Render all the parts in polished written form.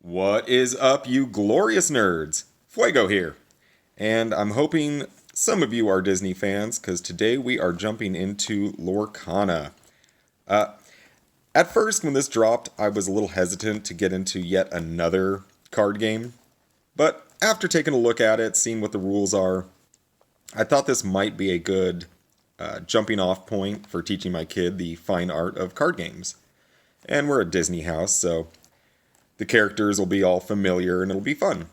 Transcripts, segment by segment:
What is up, you glorious nerds? Fuego here. And I'm hoping some of you are Disney fans, because today we are jumping into Lorcana. Uh, at first, when this dropped, I was a little hesitant to get into yet another card game. But after taking a look at it, seeing what the rules are, I thought this might be a good jumping off point for teaching my kid the fine art of card games. And we're a Disney house, so the characters will be all familiar and it'll be fun.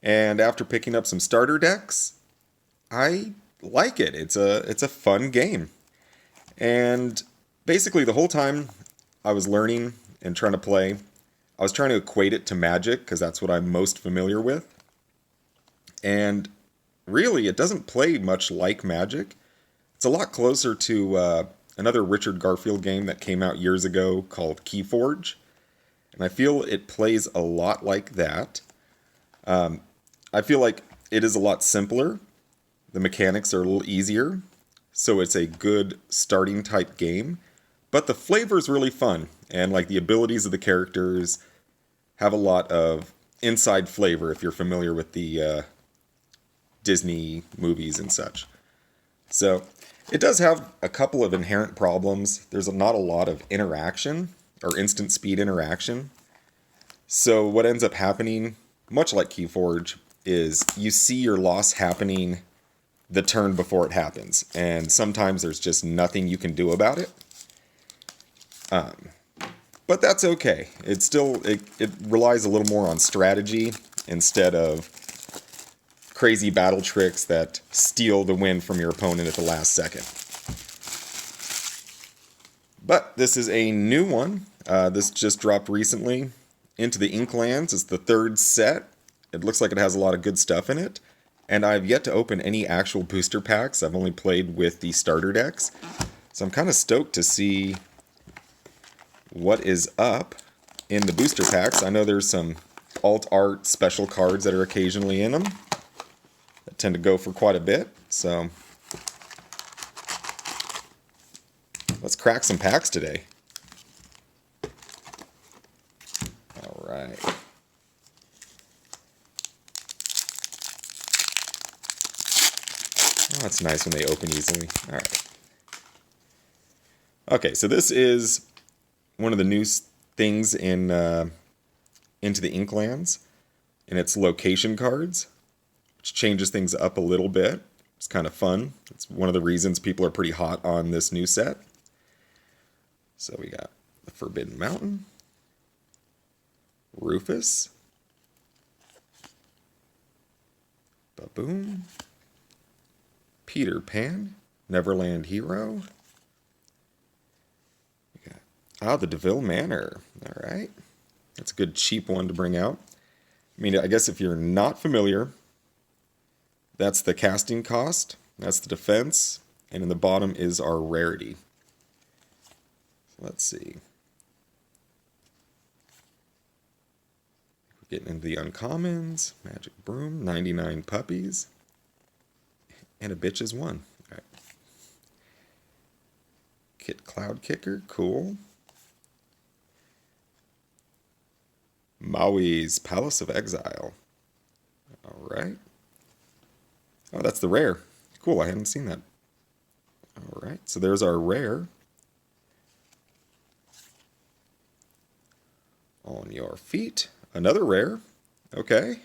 And after picking up some starter decks, I like it. It's a fun game. And basically the whole time I was learning and trying to play, I was trying to equate it to Magic because that's what I'm most familiar with. And really, it doesn't play much like Magic. It's a lot closer to another Richard Garfield game that came out years ago called Keyforge. And I feel it plays a lot like that. I feel like it is a lot simpler. The mechanics are a little easier. So it's a good starting type game. But the flavor is really fun. And like the abilities of the characters have a lot of inside flavor if you're familiar with the Disney movies and such. So it does have a couple of inherent problems. There's not a lot of interaction or instant speed interaction. So what ends up happening, much like Keyforge, is you see your loss happening the turn before it happens. And sometimes there's just nothing you can do about it. But that's okay. It relies a little more on strategy instead of crazy battle tricks that steal the win from your opponent at the last second. But this is a new one. This just dropped recently. Into the Inklands is the third set. It looks like it has a lot of good stuff in it. And I've yet to open any actual booster packs. I've only played with the starter decks. So I'm kind of stoked to see what is up in the booster packs. I know there's some alt art special cards that are occasionally in them that tend to go for quite a bit. So let's crack some packs today. All right. Oh, it's nice when they open easily. All right. Okay, so this is one of the new things in Into the Inklands, and it's location cards, which changes things up a little bit. It's kind of fun. It's one of the reasons people are pretty hot on this new set. So we got the Forbidden Mountain, Rufus, Baboon, Peter Pan, Neverland Hero. We got the DeVille Manor. All right. That's a good cheap one to bring out. I mean, I guess if you're not familiar, that's the casting cost, that's the defense, and in the bottom is our rarity. Let's see. We're getting into the uncommons. Magic Broom, 99 Puppies, and a bitch is one. All right. Kit Cloud Kicker, cool. Maui's Palace of Exile. All right. Oh, that's the rare. Cool, I hadn't seen that. All right, so there's our rare. On your feet. Another rare. Okay.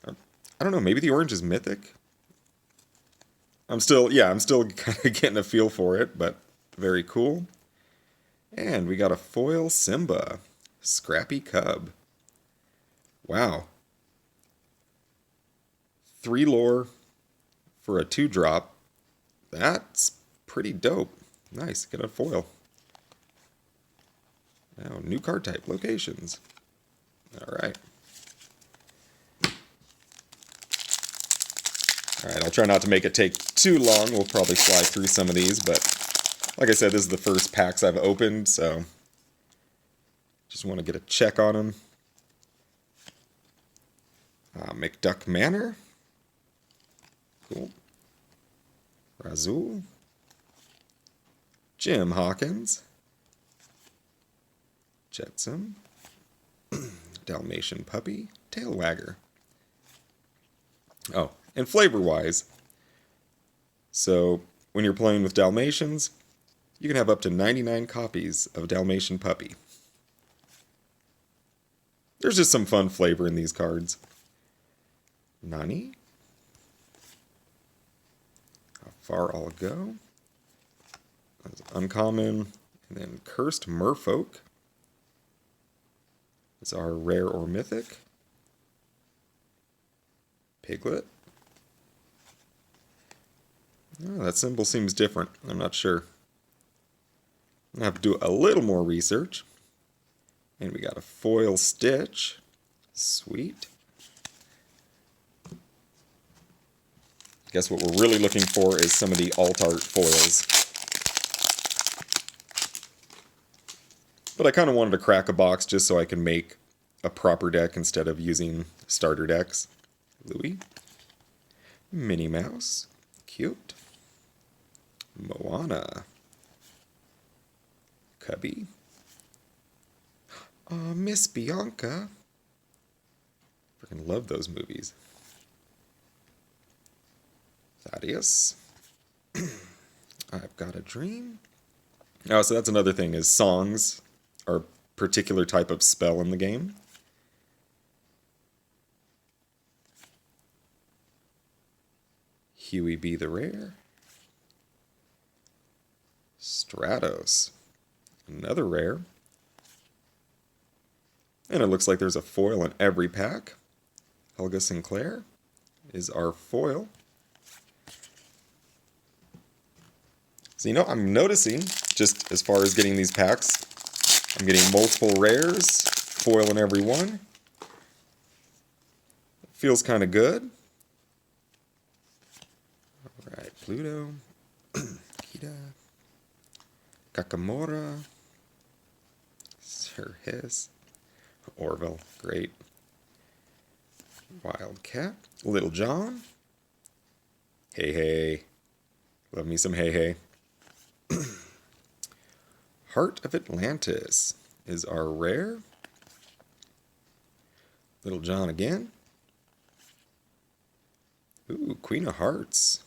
I don't know, maybe the orange is mythic? I'm still kind of getting a feel for it, but very cool. And we got a foil Simba. Scrappy Cub. Wow. 3 lore for a 2-drop. That's pretty dope. Nice, get a foil. Now, new card type, locations. Alright. Alright, I'll try not to make it take too long. We'll probably fly through some of these, but like I said, this is the first packs I've opened, so just want to get a check on them. McDuck Manor. Cool. Razul. Jim Hawkins. Jetsam. Dalmatian puppy, tail wagger. Oh, and flavor-wise, so when you're playing with Dalmatians, you can have up to 99 copies of Dalmatian puppy. There's just some fun flavor in these cards. Nani? How far I'll go? That's uncommon. And then Cursed Merfolk is our rare or mythic. Piglet. Oh, that symbol seems different. I'm not sure. I have to do a little more research. And we got a foil Stitch. Sweet. Guess what we're really looking for is some of the alt art foils. But I kind of wanted to crack a box just so I can make a proper deck instead of using starter decks. Louie. Minnie Mouse. Cute. Moana. Cubby. Miss Bianca. Freaking love those movies. Thaddeus. I've Got a Dream. Oh, so that's another thing, is songs are a particular type of spell in the game. Huey B. the Rare. Stratos. Another rare. And it looks like there's a foil in every pack. Helga Sinclair is our foil. So, I'm noticing, just as far as getting these packs, I'm getting multiple rares, foil in every one. Feels kind of good. Alright, Pluto, Kita, Kakamora, Sir Hiss, Orville, great. Wildcat, Little John, Hey Hey, love me some Hey Hey. Heart of Atlantis is our rare. Little John again. Ooh, Queen of Hearts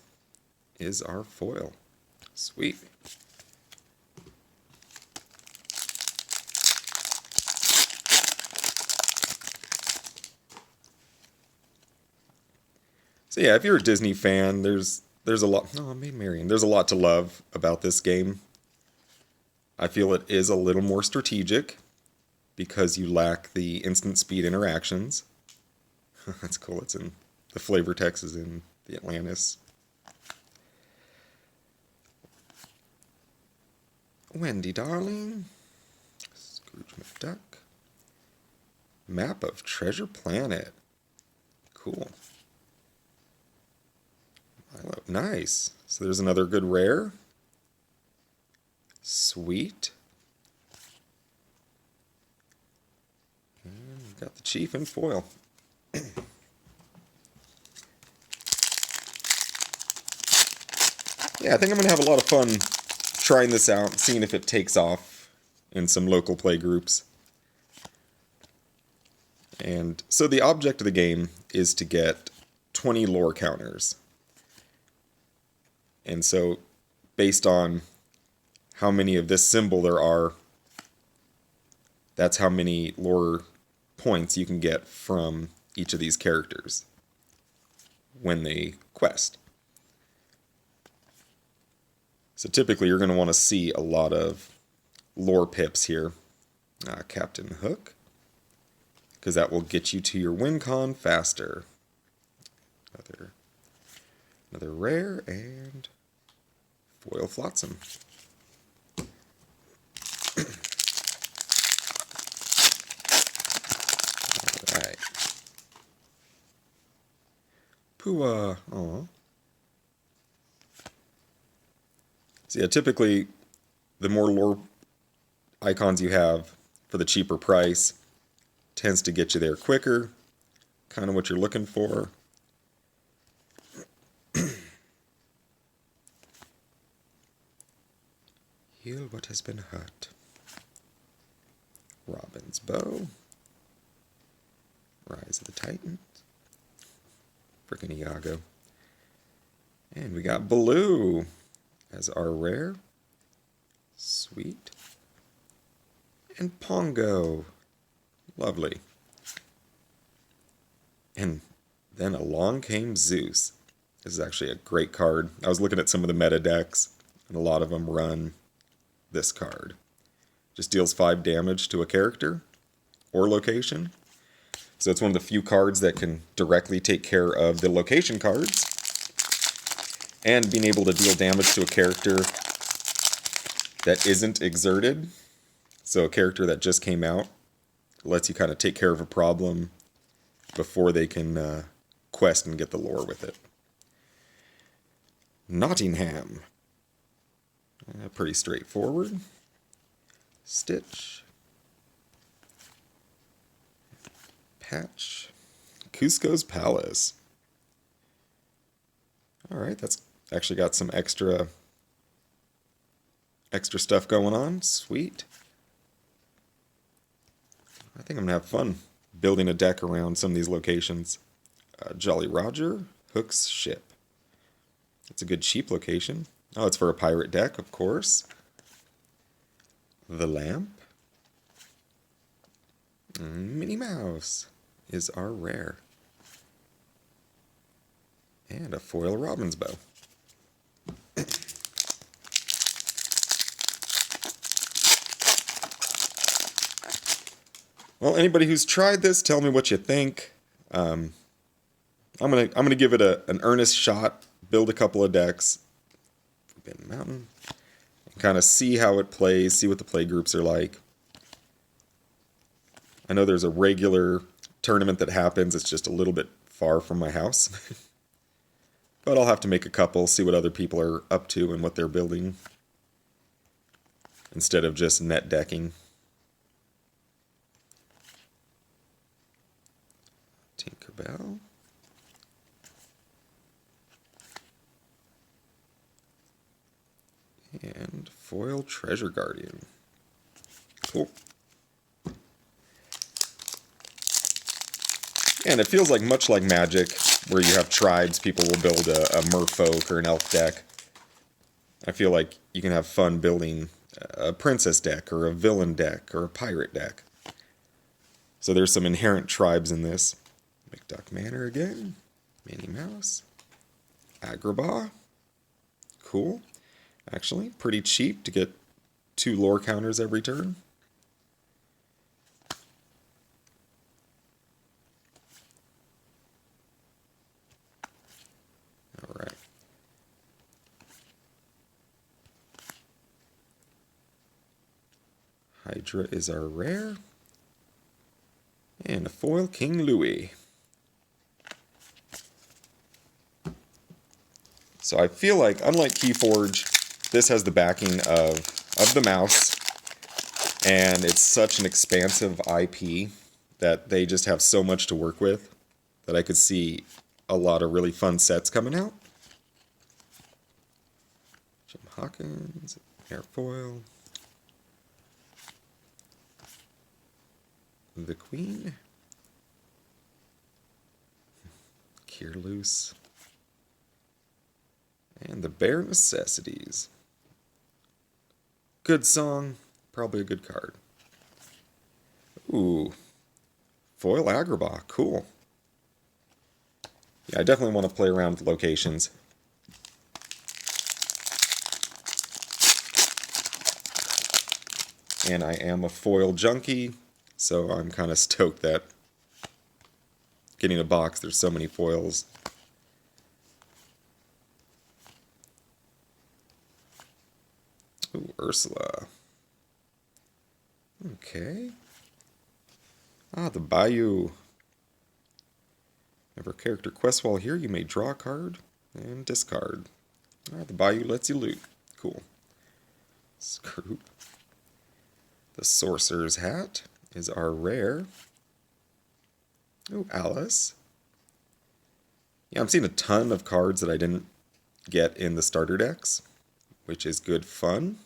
is our foil. Sweet. So yeah, if you're a Disney fan, there's a lot. Oh, Maid Marian. There's a lot to love about this game. I feel it is a little more strategic because you lack the instant speed interactions. That's cool. It's in the flavor text is in the Atlantis. Wendy Darling. Scrooge McDuck. Map of Treasure Planet. Cool. Nice. So there's another good rare. Sweet. And we've got the Chief in foil. Yeah, I think I'm going to have a lot of fun trying this out, seeing if it takes off in some local play groups. And so the object of the game is to get 20 lore counters. And so, based on how many of this symbol there are, that's how many lore points you can get from each of these characters when they quest. So typically you're going to want to see a lot of lore pips here. Captain Hook, because that will get you to your win con faster. Another rare, and foil Flotsam. Alright. Pua. Aw. So yeah, typically, the more lore icons you have for the cheaper price tends to get you there quicker. Kind of what you're looking for. Heal what has been hurt. Robin's Bow. Rise of the Titans. Frickin' Iago. And we got Blue as our rare. Sweet. And Pongo. Lovely. And then along came Zeus. This is actually a great card. I was looking at some of the meta decks, and a lot of them run this card. Just deals 5 damage to a character or location. So it's one of the few cards that can directly take care of the location cards. And being able to deal damage to a character that isn't exerted. So a character that just came out lets you kind of take care of a problem before they can quest and get the lore with it. Nottingham. Pretty straightforward. Stitch. Patch. Cusco's Palace. Alright, that's actually got some extra stuff going on. Sweet. I think I'm going to have fun building a deck around some of these locations. Jolly Roger, Hook's Ship. It's a good cheap location. Oh, it's for a pirate deck, of course. The Lamp. Minnie Mouse is our rare. And a foil Robin's Bow. Well, anybody who's tried this, tell me what you think. I'm gonna give it an earnest shot. Build a couple of decks. Forbidden Mountain. And kind of see how it plays. See what the play groups are like. I know there's a regular tournament that happens. It's just a little bit far from my house. But I'll have to make a couple. See what other people are up to and what they're building. Instead of just net decking. Tinkerbell. And foil Treasure Guardian. Cool. And it feels like much like Magic, where you have tribes, people will build a merfolk or an elf deck. I feel like you can have fun building a princess deck or a villain deck or a pirate deck. So there's some inherent tribes in this. McDuck Manor again. Minnie Mouse. Agrabah. Cool. Actually, pretty cheap to get 2 lore counters every turn. Alright. Hydra is our rare. And a foil King Louis. So I feel like, unlike Keyforge, this has the backing of the mouse, and it's such an expansive IP that they just have so much to work with that I could see a lot of really fun sets coming out. Jim Hawkins, Airfoil, the Queen, Kierloose, and the Bare Necessities. Good song, probably a good card. Ooh, foil Agrabah, cool. Yeah, I definitely want to play around with locations. And I am a foil junkie, so I'm kind of stoked that getting a box, there's so many foils. Ooh, Ursula. Okay. Ah, the Bayou. Whenever a character quests while here, you may draw a card and discard. Ah, the Bayou lets you loot. Cool. Scroop. The Sorcerer's Hat is our rare. Oh, Alice. Yeah, I'm seeing a ton of cards that I didn't get in the starter decks, which is good fun.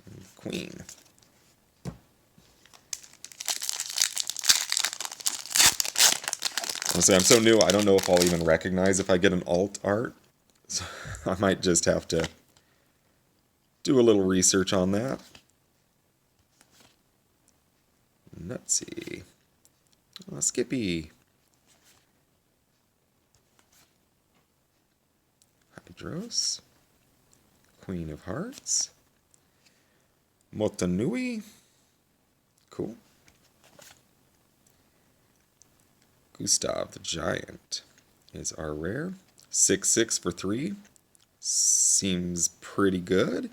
And Queen. Honestly, I'm so new, I don't know if I'll even recognize if I get an alt art. So I might just have to do a little research on that. Nutsy. Oh, Skippy. Hydros. Queen of Hearts. Motanui. Cool. Gustav the Giant is our rare. 6/6 for 3. Seems pretty good.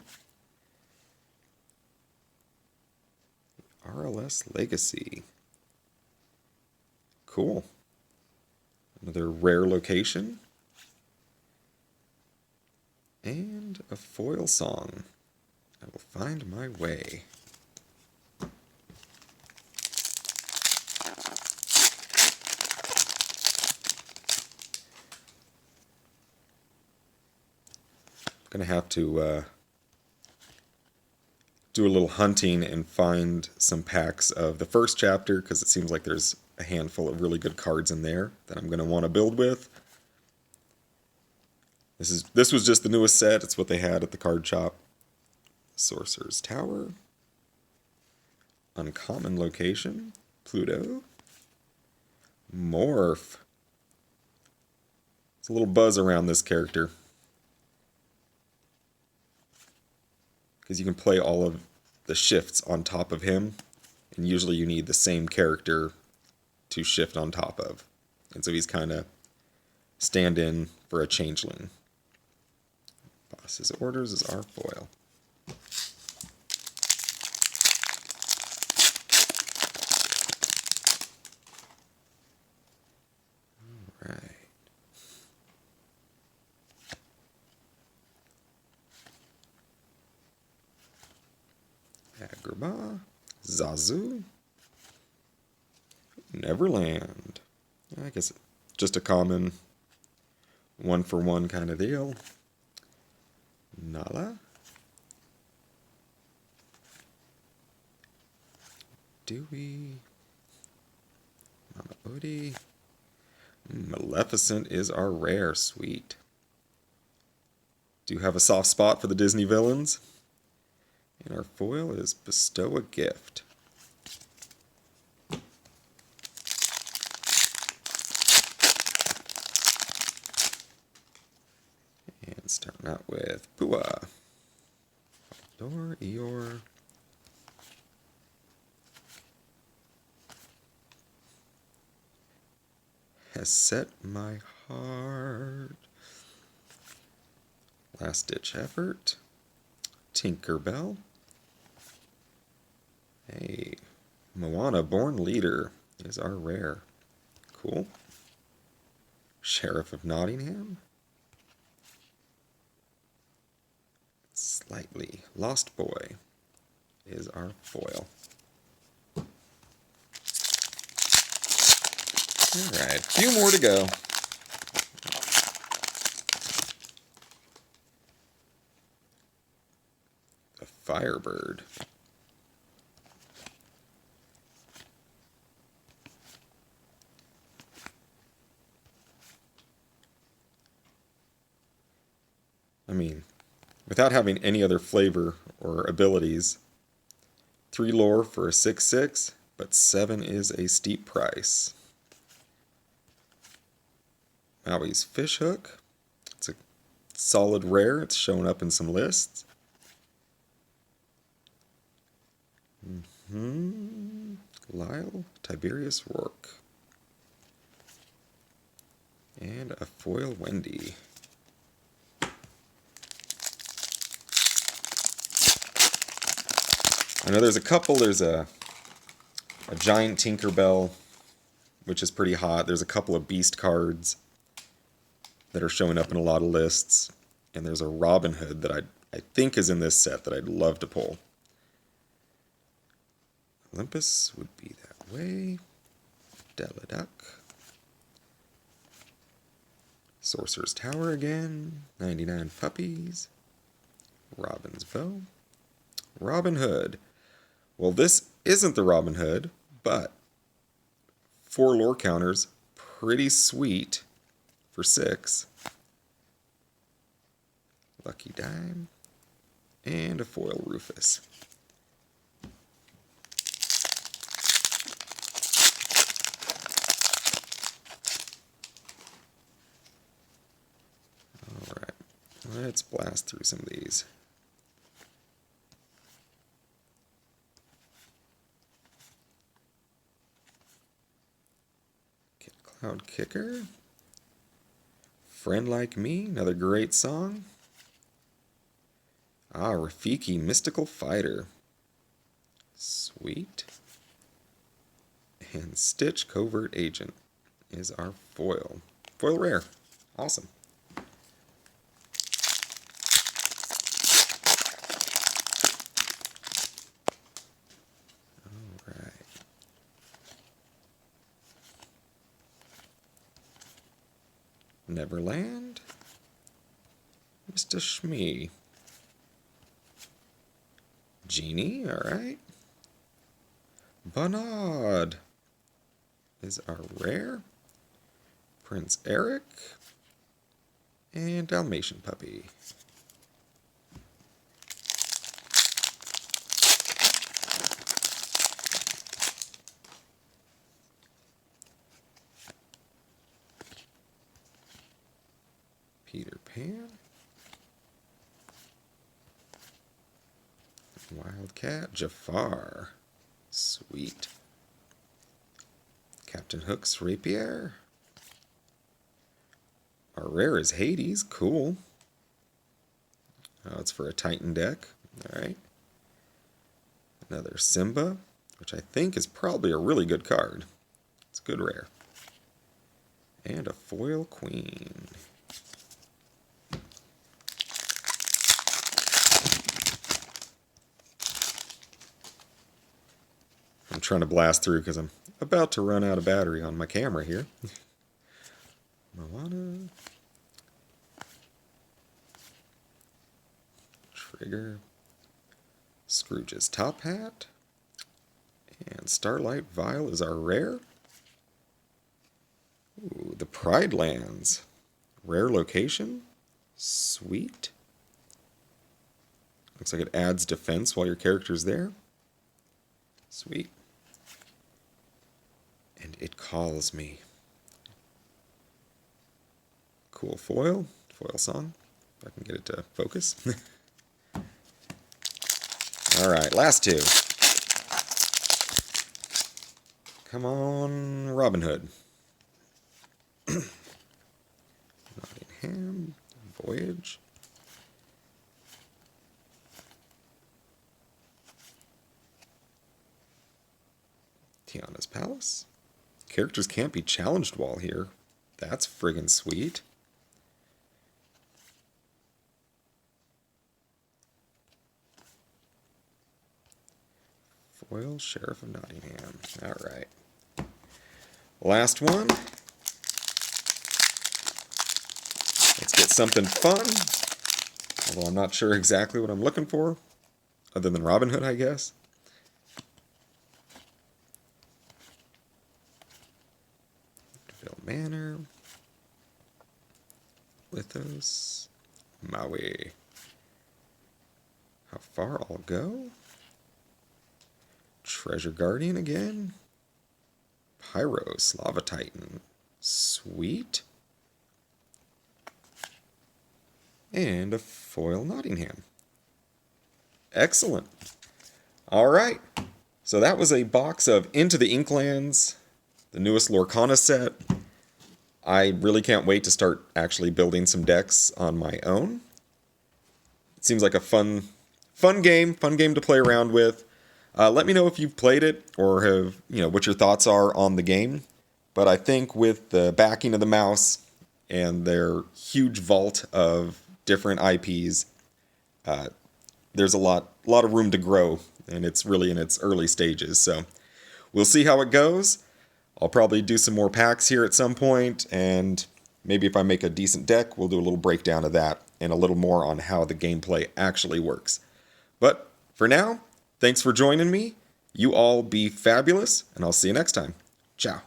RLS Legacy. Cool. Another rare location. And a foil song. I will find my way. Gonna have to do a little hunting and find some packs of the first chapter, because it seems like there's a handful of really good cards in there that I'm gonna want to build with. This was just the newest set. It's what they had at the card shop. Sorcerer's Tower. Uncommon location. Pluto. Morph. There's a little buzz around this character, because you can play all of the shifts on top of him, and usually you need the same character to shift on top of. And so he's kind of stand-in for a changeling. Boss's Orders is our foil. Alright. Agrabah, Zazu, Neverland. I guess just a common one-for-one kind of deal. Nala, Dewey, Mama Odie, Maleficent is our rare. Sweet. Do have a soft spot for the Disney villains. And our foil is Bestow a Gift. And starting out with Pua. Door, Eeyore. Has set my heart. Last Ditch Effort. Tinkerbell. Hey, Moana Born Leader is our rare. Cool. Sheriff of Nottingham. Slightly Lost Boy is our foil. Alright, a few more to go. A Firebird. I mean, without having any other flavor or abilities, 3 lore for a 6/6, but 7 is a steep price. Maui's Fishhook. It's a solid rare. It's shown up in some lists. Lyle, Tiberius Rourke. And a foil Wendy. I know there's a couple. There's a giant Tinkerbell, which is pretty hot. There's a couple of Beast cards that are showing up in a lot of lists. And there's a Robin Hood that I think is in this set that I'd love to pull. Olympus would be that way. Deladuck. Sorcerer's Tower again. 99 Puppies. Robin's Bow. Robin Hood. Well, this isn't the Robin Hood, but 4 lore counters, pretty sweet for 6. Lucky Dime. And a foil Rufus. Alright, let's blast through some of these. Cloud Kicker. Friend Like Me, another great song. Ah, Rafiki, Mystical Fighter. Sweet. And Stitch, Covert Agent is our foil. Foil rare. Awesome. Alright. Neverland. Mr. Shmee. Genie, alright. Bernard is our rare. Prince Eric. And Dalmatian Puppy. Peter Pan. Wildcat. Jafar. Sweet. Captain Hook's Rapier. Our rare is Hades. Cool. Oh, it's for a Titan deck. Alright. Another Simba, which I think is probably a really good card. It's good rare. And a foil Queen. I'm trying to blast through because I'm about to run out of battery on my camera here. Moana. Trigger. Scrooge's Top Hat. And Starlight Vial is our rare. Ooh, the Pride Lands. Rare location. Sweet. Looks like it adds defense while your character's there. Sweet. And It Calls Me. Cool foil. Foil song. If I can get it to focus. Alright, last two. Come on, Robin Hood. Nottingham. Voyage. Tiana's Palace. Characters can't be challenged while here. That's friggin' sweet. Foil Sheriff of Nottingham. Alright. Last one. Let's get something fun. Although I'm not sure exactly what I'm looking for. Other than Robin Hood, I guess. Manor, Lithos, Maui. How far I'll go? Treasure Guardian again. Pyros, Lava Titan. Sweet. And a foil Nottingham. Excellent. Alright. So that was a box of Into the Inklands, the newest Lorcana set. I really can't wait to start actually building some decks on my own. It seems like a fun game to play around with. Let me know if you've played it or have, what your thoughts are on the game. But I think with the backing of the mouse and their huge vault of different IPs, there's a lot of room to grow, and it's really in its early stages. So we'll see how it goes. I'll probably do some more packs here at some point, and maybe if I make a decent deck, we'll do a little breakdown of that and a little more on how the gameplay actually works. But for now, thanks for joining me. You all be fabulous, and I'll see you next time. Ciao.